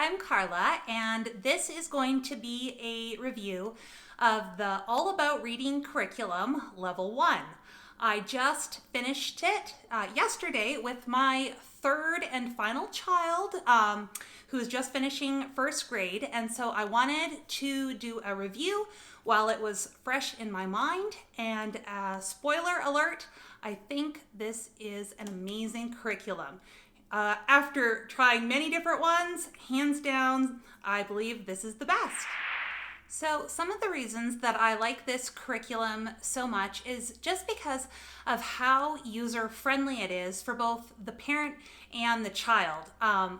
I'm Carla, and this is going to be a review of the All About Reading curriculum, Level 1. I just finished it yesterday with my third and final child who's just finishing first grade, and so I wanted to do a review while it was fresh in my mind. And spoiler alert, I think this is an amazing curriculum. After trying many different ones, hands down, I believe this is the best. So some of the reasons that I like this curriculum so much is just because of how user-friendly it is for both the parent and the child.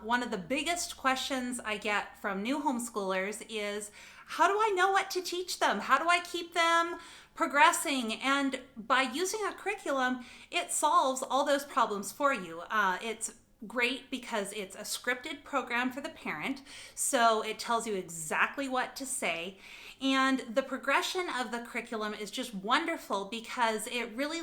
One of the biggest questions I get from new homeschoolers is, how do I know what to teach them? How do I keep them progressing? And by using a curriculum, it solves all those problems for you. It's great because it's a scripted program for the parent, so it tells you exactly what to say. And the progression of the curriculum is just wonderful because it really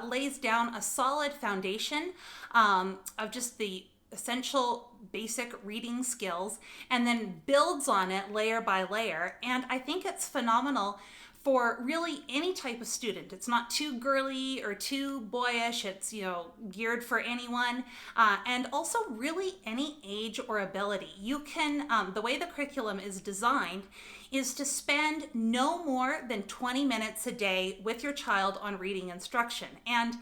lays down a solid foundation of just the essential basic reading skills and then builds on it layer by layer. And I think it's phenomenal for really any type of student. It's not too girly or too boyish. It's, geared for anyone, and also really any age or ability. You can, the way the curriculum is designed is to spend no more than 20 minutes a day with your child on reading instruction. And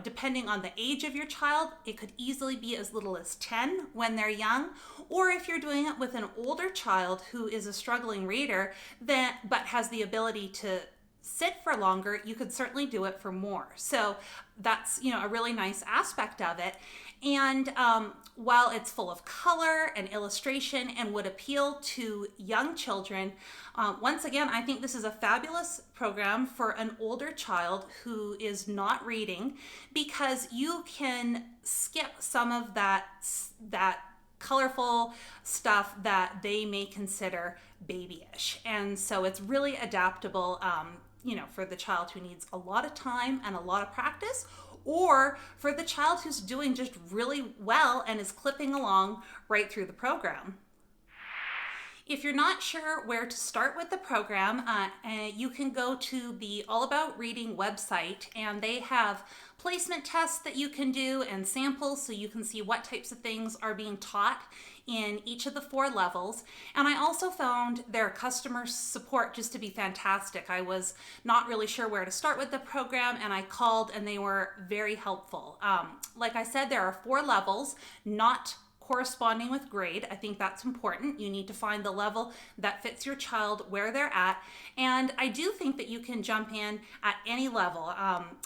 depending on the age of your child, it could easily be as little as 10 when they're young, or if you're doing it with an older child who is a struggling reader but has the ability to sit for longer, you could certainly do it for more. So that's a really nice aspect of it. And while it's full of color and illustration and would appeal to young children, once again, I think this is a fabulous program for an older child who is not reading, because you can skip some of that colorful stuff that they may consider babyish. And so it's really adaptable, for the child who needs a lot of time and a lot of practice, or for the child who's doing just really well and is clipping along right through the program. If you're not sure where to start with the program, you can go to the All About Reading website, and they have placement tests that you can do and samples so you can see what types of things are being taught in each of the 4 levels. And I also found their customer support just to be fantastic. I was not really sure where to start with the program, and I called and they were very helpful. Like I said, there are 4 levels, not corresponding with grade. I think that's important. You need to find the level that fits your child where they're at. And I do think that you can jump in at any level.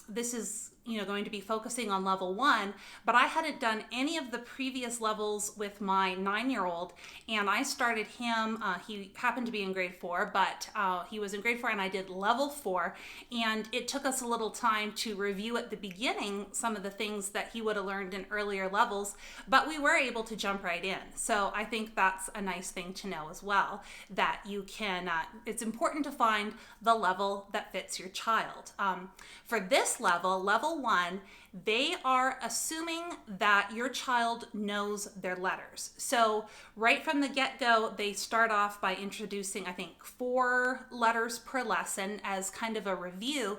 This is going to be focusing on level 1, but I hadn't done any of the previous levels with my 9-year-old, and I started him, he happened to be in grade 4, but he was in grade 4 and I did level 4, and it took us a little time to review at the beginning some of the things that he would have learned in earlier levels, but we were able to jump right in. So I think that's a nice thing to know as well, that you can, it's important to find the level that fits your child. For this level 1, they are assuming that your child knows their letters. So right from the get-go, they start off by introducing, I think, 4 letters per lesson as kind of a review.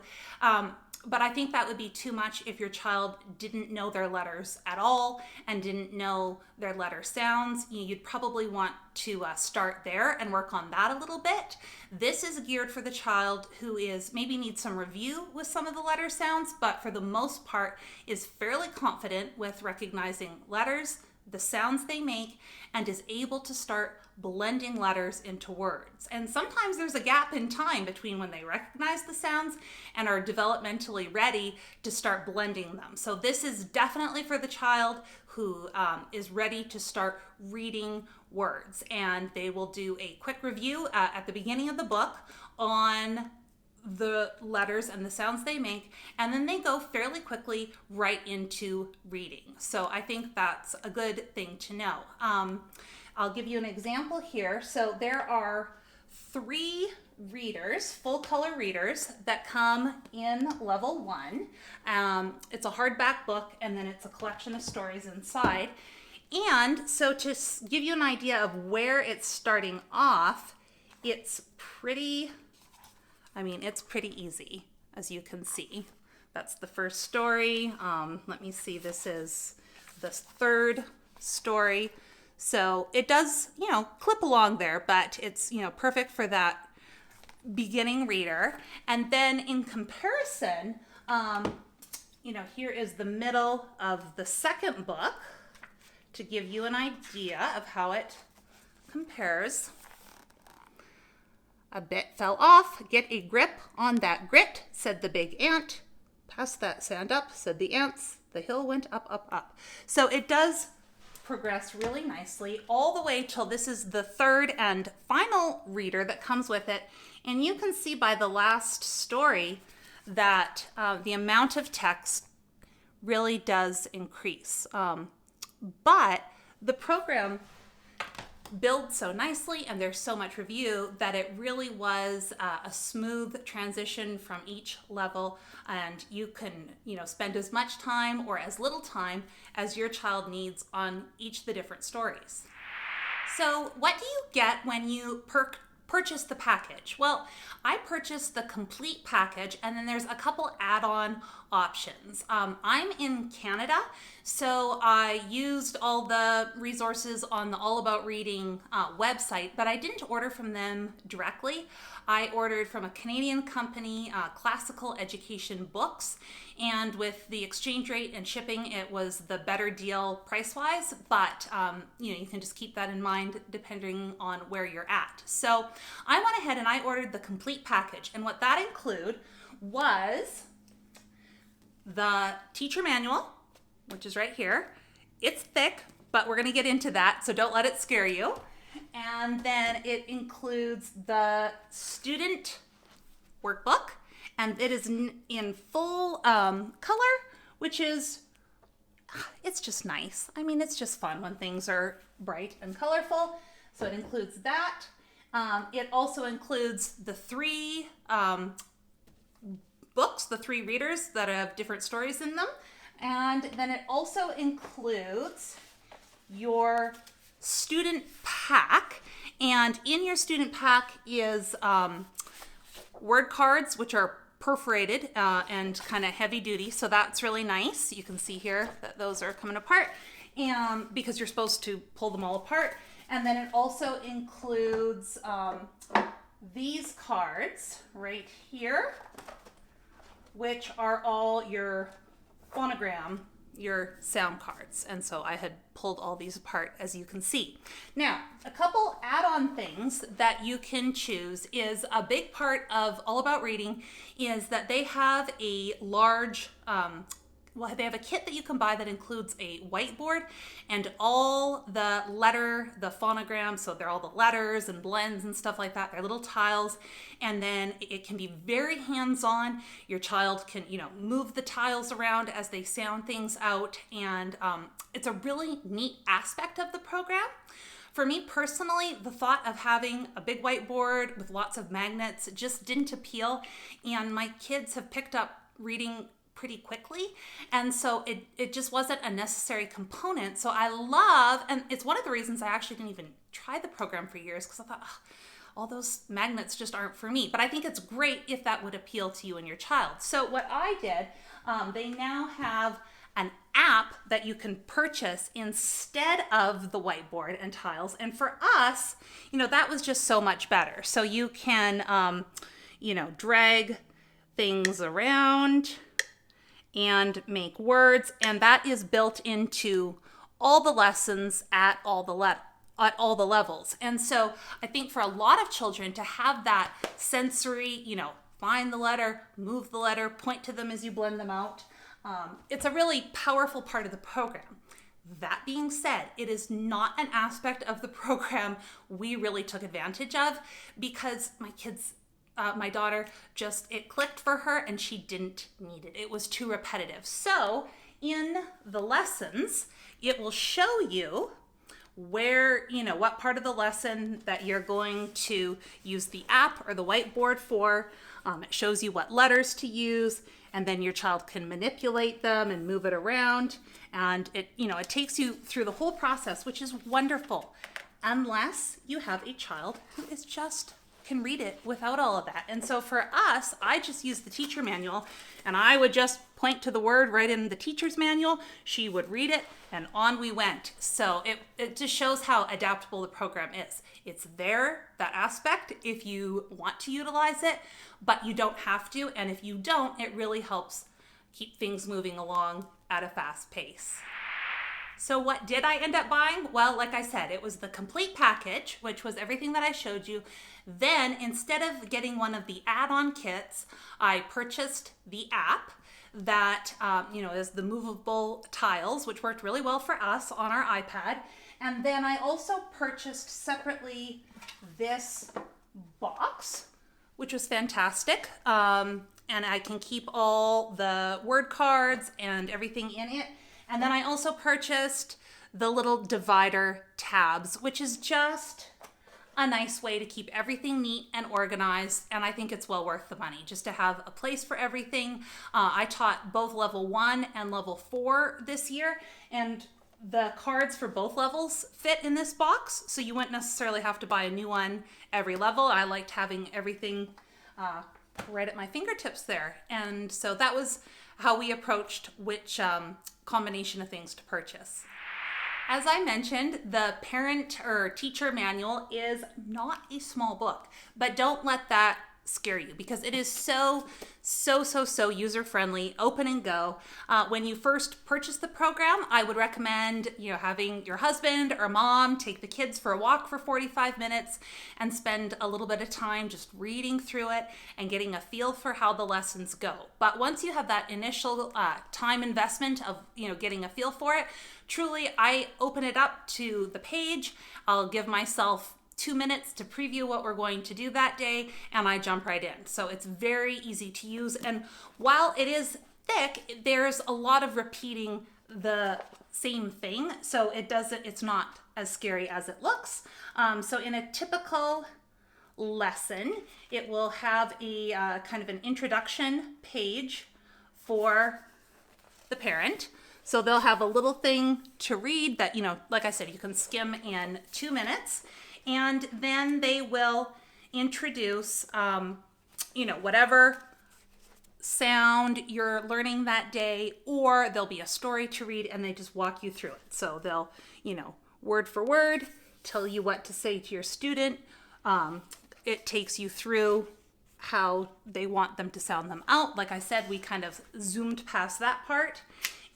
But I think that would be too much if your child didn't know their letters at all and didn't know their letter sounds. You'd probably want to start there and work on that a little bit. This is geared for the child who maybe needs some review with some of the letter sounds, but for the most part is fairly confident with recognizing letters, the sounds they make, and is able to start blending letters into words. And sometimes there's a gap in time between when they recognize the sounds and are developmentally ready to start blending them. So this is definitely for the child who is ready to start reading words. And they will do a quick review at the beginning of the book on the letters and the sounds they make, and then they go fairly quickly right into reading. So I think that's a good thing to know. I'll give you an example here. So there are 3 readers, full color readers, that come in level 1. It's a hardback book, and then it's a collection of stories inside. And so to give you an idea of where it's starting off, it's pretty easy, as you can see. That's the first story. Let me see, this is the third story. So it does, clip along there, but it's, perfect for that beginning reader. And then in comparison, here is the middle of the second book to give you an idea of how it compares. A bit fell off. Get a grip on that grit, said the big ant. Pass that sand up, said the ants. The hill went up, up, up. So it does progress really nicely all the way till this is the third and final reader that comes with it. And you can see by the last story that the amount of text really does increase. But the program builds so nicely and there's so much review that it really was a smooth transition from each level, and you can spend as much time or as little time as your child needs on each of the different stories. So what do you get when you purchase the package? Well, I purchased the complete package, and then there's a couple add-on options. I'm in Canada, so I used all the resources on the All About Reading website, but I didn't order from them directly. I ordered from a Canadian company, Classical Education Books, and with the exchange rate and shipping, it was the better deal price-wise, but you can just keep that in mind depending on where you're at. So I went ahead and I ordered the complete package, and what that included was the teacher manual, which is right here. It's thick, but we're going to get into that, so don't let it scare you. And then it includes the student workbook, and it is in full color, which is, it's just nice. I mean, it's just fun when things are bright and colorful. So it includes that. It also includes the three books, the three readers that have different stories in them. And then it also includes your student pack. And in your student pack is word cards, which are perforated and kind of heavy duty. So that's really nice. You can see here that those are coming apart because you're supposed to pull them all apart. And then it also includes these cards right here, which are all your phonogram, your sound cards. And so I had pulled all these apart, as you can see. Now, a couple add-on things that you can choose is a big part of All About Reading is that they have a large, they have a kit that you can buy that includes a whiteboard and all the phonogram, so they're all the letters and blends and stuff like that. They're little tiles, and then it can be very hands-on. Your child can, move the tiles around as they sound things out, and it's a really neat aspect of the program. For me personally, the thought of having a big whiteboard with lots of magnets just didn't appeal, and my kids have picked up reading pretty quickly, and so it just wasn't a necessary component. So I love, and it's one of the reasons I actually didn't even try the program for years, because I thought, all those magnets just aren't for me. But I think it's great if that would appeal to you and your child. So what I did, they now have an app that you can purchase instead of the whiteboard and tiles, and for us, that was just so much better. So you can drag things around and make words, and that is built into all the lessons at all the levels. And so I think for a lot of children to have that sensory, find the letter, move the letter, point to them as you blend them out, it's a really powerful part of the program. That being said, it is not an aspect of the program we really took advantage of because my daughter it clicked for her and she didn't need it. It was too repetitive. So in the lessons, it will show you where, what part of the lesson that you're going to use the app or the whiteboard for. It shows you what letters to use, and then your child can manipulate them and move it around. And it takes you through the whole process, which is wonderful, unless you have a child who is just can read it without all of that. And so for us, I just use the teacher manual, and I would just point to the word right in the teacher's manual. She would read it, and on we went. So it just shows how adaptable the program is. It's there, that aspect, if you want to utilize it, but you don't have to. And if you don't, it really helps keep things moving along at a fast pace. So what did I end up buying? Well, like I said, it was the complete package, which was everything that I showed you. Then instead of getting one of the add-on kits, I purchased the app that is the movable tiles, which worked really well for us on our iPad. And then I also purchased separately this box, which was fantastic. And I can keep all the word cards and everything in it. And then I also purchased the little divider tabs, which is just a nice way to keep everything neat and organized. And I think it's well worth the money just to have a place for everything. I taught both level 1 and level 4 this year, and the cards for both levels fit in this box. So you wouldn't necessarily have to buy a new one every level. I liked having everything right at my fingertips there. And so that was how we approached which combination of things to purchase. As I mentioned, the parent or teacher manual is not a small book, but don't let that scare you, because it is so user-friendly, open and go. When you first purchase the program, I would recommend having your husband or mom take the kids for a walk for 45 minutes and spend a little bit of time just reading through it and getting a feel for how the lessons go. But once you have that initial time investment of getting a feel for it, truly I open it up to the page. I'll give myself 2 minutes to preview what we're going to do that day, and I jump right in. So it's very easy to use, and while it is thick, there's a lot of repeating the same thing, so it's not as scary as it looks. So in a typical lesson, it will have a kind of an introduction page for the parent. So they'll have a little thing to read that, like I said, you can skim in 2 minutes. And then they will introduce, whatever sound you're learning that day, or there'll be a story to read and they just walk you through it. So they'll, word for word, tell you what to say to your student. It takes you through how they want them to sound them out. Like I said, we kind of zoomed past that part.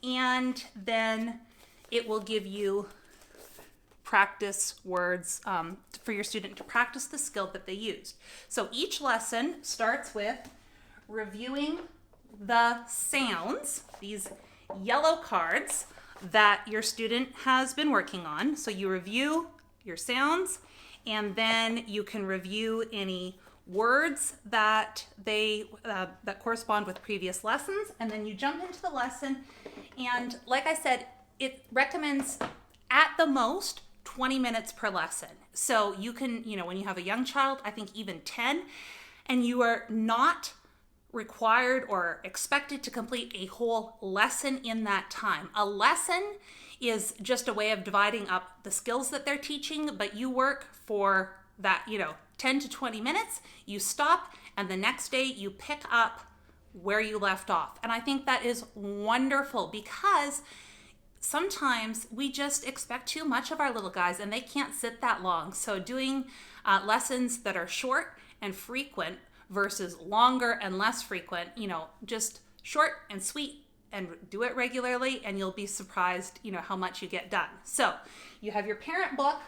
And then it will give you practice words for your student to practice the skill that they used. So each lesson starts with reviewing the sounds, these yellow cards that your student has been working on. So you review your sounds, and then you can review any words that that correspond with previous lessons, and then you jump into the lesson. And like I said, it recommends at the most 20 minutes per lesson. So you can, when you have a young child, I think even 10, and you are not required or expected to complete a whole lesson in that time. A lesson is just a way of dividing up the skills that they're teaching, but you work for that, 10 to 20 minutes, you stop, and the next day you pick up where you left off. And I think that is wonderful, because sometimes we just expect too much of our little guys and they can't sit that long. So doing lessons that are short and frequent versus longer and less frequent, just short and sweet, and do it regularly, and you'll be surprised, how much you get done. So you have your parent book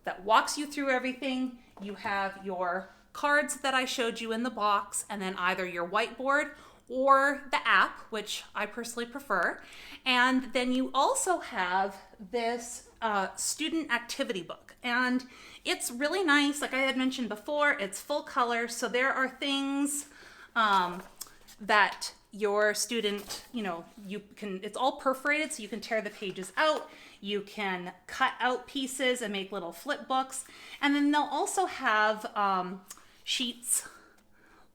that walks you through everything. You have your cards that I showed you in the box, and then either your whiteboard or the app, which I personally prefer. And then you also have this student activity book. And it's really nice. Like I had mentioned before, it's full color. So there are things that your student, it's all perforated, so you can tear the pages out. You can cut out pieces and make little flip books. And then they'll also have sheets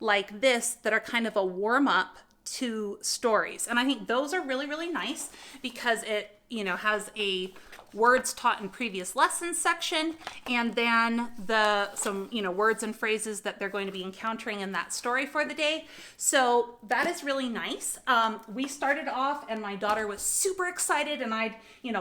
like this that are kind of a warm-up to stories. And I think those are really, really nice because it, has a words taught in previous lessons section, and then some words and phrases that they're going to be encountering in that story for the day. So that is really nice. We started off and my daughter was super excited, and I'd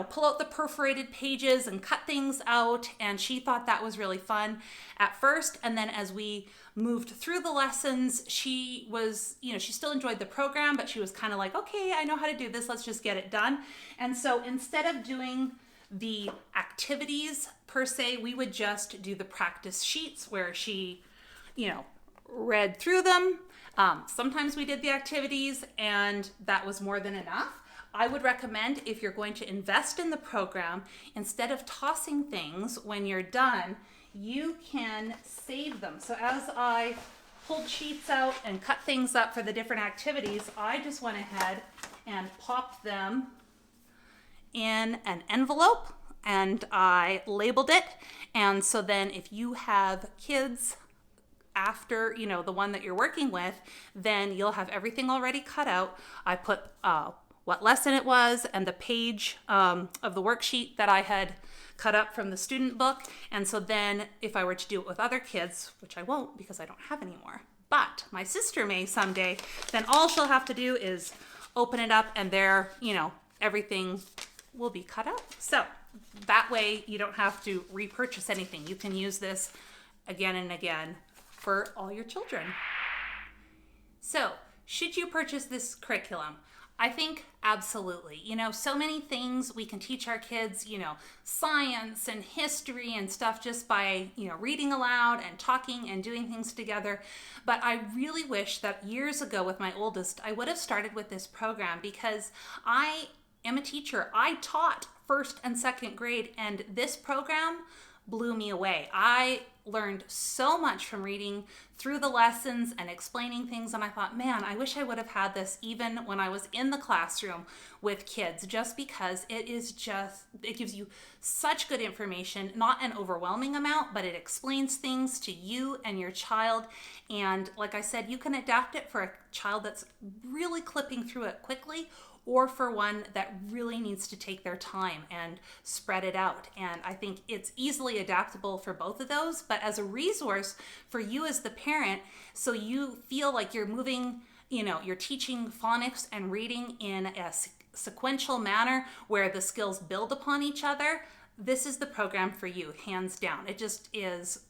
pull out the perforated pages and cut things out, and she thought that was really fun at first. And then as we moved through the lessons, she was, she still enjoyed the program, but she was kind of like, okay, I know how to do this, let's just get it done. And so instead of doing the activities per se, we would just do the practice sheets where she, read through them. Sometimes we did the activities, and that was more than enough. I would recommend, if you're going to invest in the program, instead of tossing things when you're done, you can save them. So as I pulled sheets out and cut things up for the different activities, I just went ahead and popped them in an envelope, and I labeled it. And so then if you have kids after, the one that you're working with, then you'll have everything already cut out. I put what lesson it was and the page of the worksheet that I had cut up from the student book. And so then if I were to do it with other kids, which I won't because I don't have any more, but my sister may someday, then all she'll have to do is open it up, and there, everything will be cut out. So that way you don't have to repurchase anything. You can use this again and again for all your children. So should you purchase this curriculum? I think absolutely. So many things we can teach our kids, science and history and stuff just by, reading aloud and talking and doing things together. But I really wish that years ago with my oldest, I would have started with this program, because I am a teacher. I taught first and second grade, and this program blew me away. I learned so much from reading through the lessons and explaining things, and I thought, man, I wish I would have had this even when I was in the classroom with kids, just because it gives you such good information, not an overwhelming amount, but it explains things to you and your child. And like I said, you can adapt it for a child that's really clipping through it quickly, or for one that really needs to take their time and spread it out. And I think it's easily adaptable for both of those, but as a resource for you as the parent, so you feel like you're moving, you're teaching phonics and reading in a sequential manner where the skills build upon each other, this is the program for you, hands down. It just is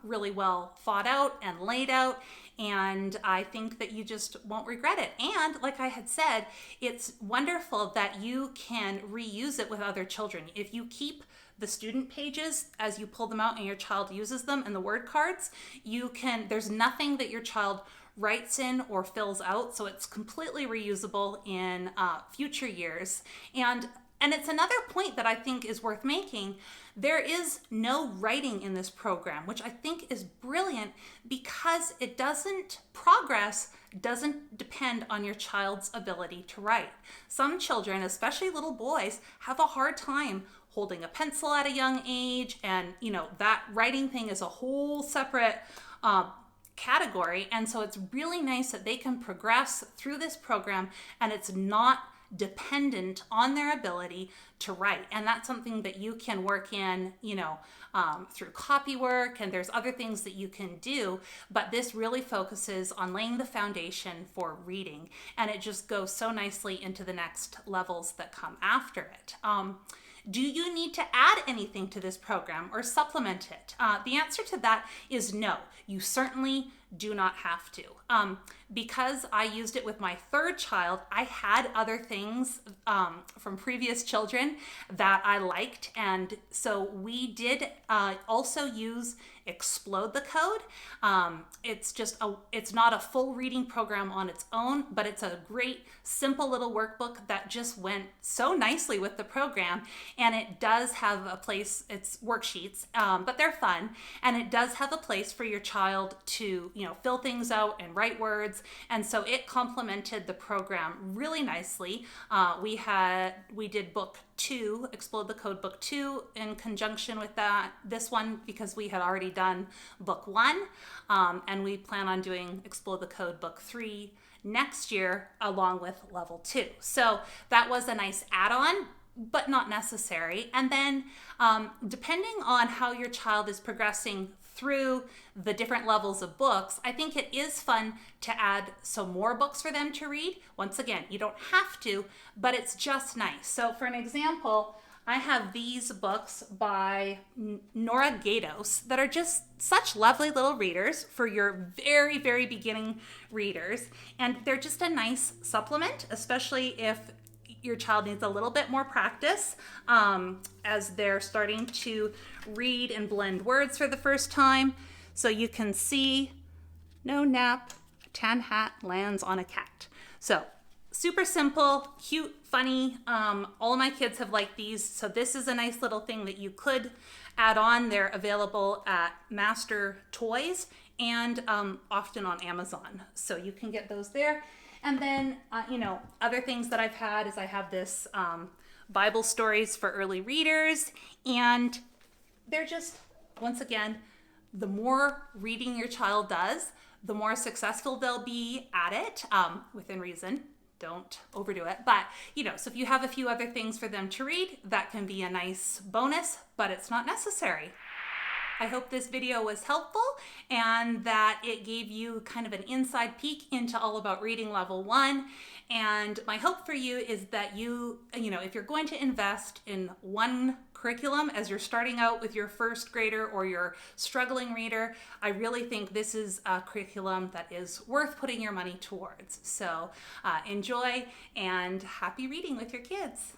really well thought out and laid out, and I think that you just won't regret it. And like I had said, it's wonderful that you can reuse it with other children. If you keep the student pages as you pull them out and your child uses them, and the word cards, there's nothing that your child writes in or fills out, so it's completely reusable in future years. And it's another point that I think is worth making. There is no writing in this program, which I think is brilliant, because progress doesn't depend on your child's ability to write. Some children, especially little boys, have a hard time holding a pencil at a young age, and that writing thing is a whole separate category. And so it's really nice that they can progress through this program, and it's not dependent on their ability to write. And that's something that you can work in, through copy work, and there's other things that you can do, but this really focuses on laying the foundation for reading, and it just goes so nicely into the next levels that come after it. Do you need to add anything to this program or supplement it? The answer to that is no. You certainly do not have to. Because I used it with my third child, I had other things from previous children that I liked. And so we did also use Explode the Code. It's not a full reading program on its own, but it's a great, simple little workbook that just went so nicely with the program. And it does have a place, it's worksheets, but they're fun. And it does have a place for your child to, fill things out and write words. And so it complemented the program really nicely. We did book 2, Explode the Code book 2, in conjunction with this one, because we had already done book 1, and we plan on doing Explode the Code book 3 next year along with level 2. So that was a nice add-on, but not necessary. And then depending on how your child is progressing through the different levels of books, I think it is fun to add some more books for them to read. Once again, you don't have to, but it's just nice. So for an example, I have these books by Nora Gatos that are just such lovely little readers for your very, very beginning readers. And they're just a nice supplement, especially if your child needs a little bit more practice as they're starting to read and blend words for the first time. So you can see, no nap, a tan hat lands on a cat. So super simple, cute, funny. All of my kids have liked these. So this is a nice little thing that you could add on. They're available at Master Toys and often on Amazon. So you can get those there. And then, other things that I've had is I have this Bible stories for early readers. And they're just, once again, the more reading your child does, the more successful they'll be at it, within reason. Don't overdo it. But, so if you have a few other things for them to read, that can be a nice bonus, but it's not necessary. I hope this video was helpful and that it gave you kind of an inside peek into all about reading level 1. And my hope for you is that if you're going to invest in one curriculum as you're starting out with your first grader or your struggling reader, I really think this is a curriculum that is worth putting your money towards. So enjoy and happy reading with your kids.